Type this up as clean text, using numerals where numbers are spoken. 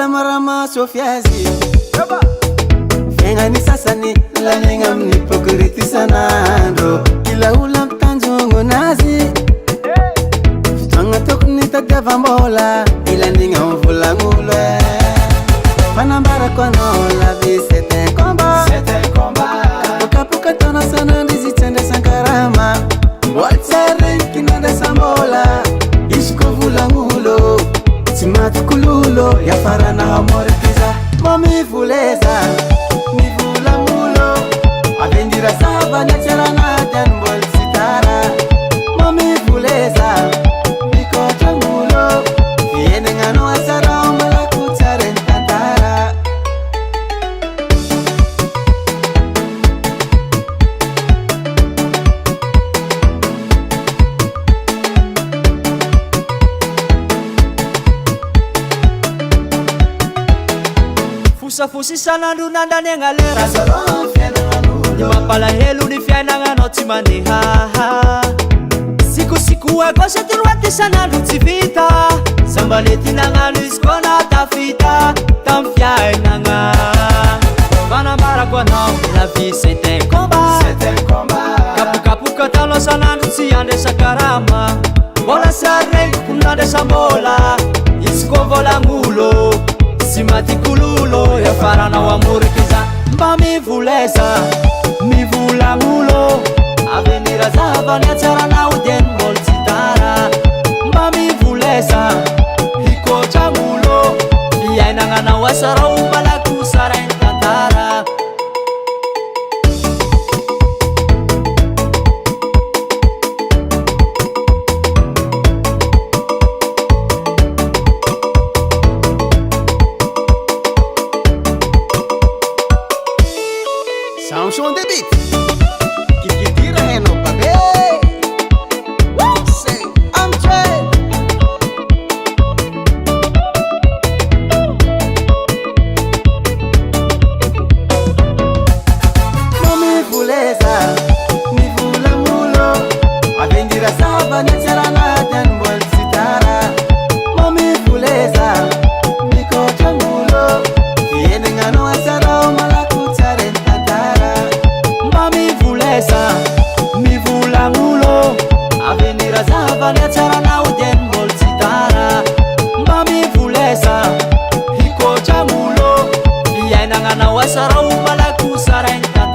marama sofiazi Fengani sasani Laninga mnipokiriti sanando Kila ulam tanjongo nazi Fitwanga tokni tagavambola Ilaninga mvula ngulwe Panambara kwa nola vi sete komba Kapuka katana sana ndizi chende sankarama Waltsare kinanda sambola Ishko vula ngulo Timatu kululo ya farana hamore kiza Mami vuleza Mi vula mulo Avendira saba na charana Janbol sitara Mami vuleza Mi kocha mulo Viene ngano asara Umala kutare ntantara Fusi sana ndunanda nengalera Salon fiena nganulo Mapala helu ni fiena nganoti maneha Siku wako setirwati sana lutivita Sambaleti nanganu iskona tafita Tamfia nanga Panambara kwa nao la vie c'est un combat Kapu katalo sana nutiande sakarama Bola sare kumnande sambola Isko vola ngulo Simati kululo ya farana wa murikiza Mba mi vuleza, mi vula ngulo Avenira zaba ni atarana uden moltitara Mba mi vuleza, hiko changulo Iya inangana wasara umala kusara intantara Samson the beat Kikitira heno babe Say I'm Trey Mami vuleza Mi vula mulo Avendira saba ni charana Janbol sitara Mami vuleza Mi kocha mulo Viene ngano asara Umala kutare Mami vuleza, mi vula ngulo Avenira zaba ni atarana uden moltitara Mami vuleza, hiko chamulo Iya inangana wasara umala kusara intantara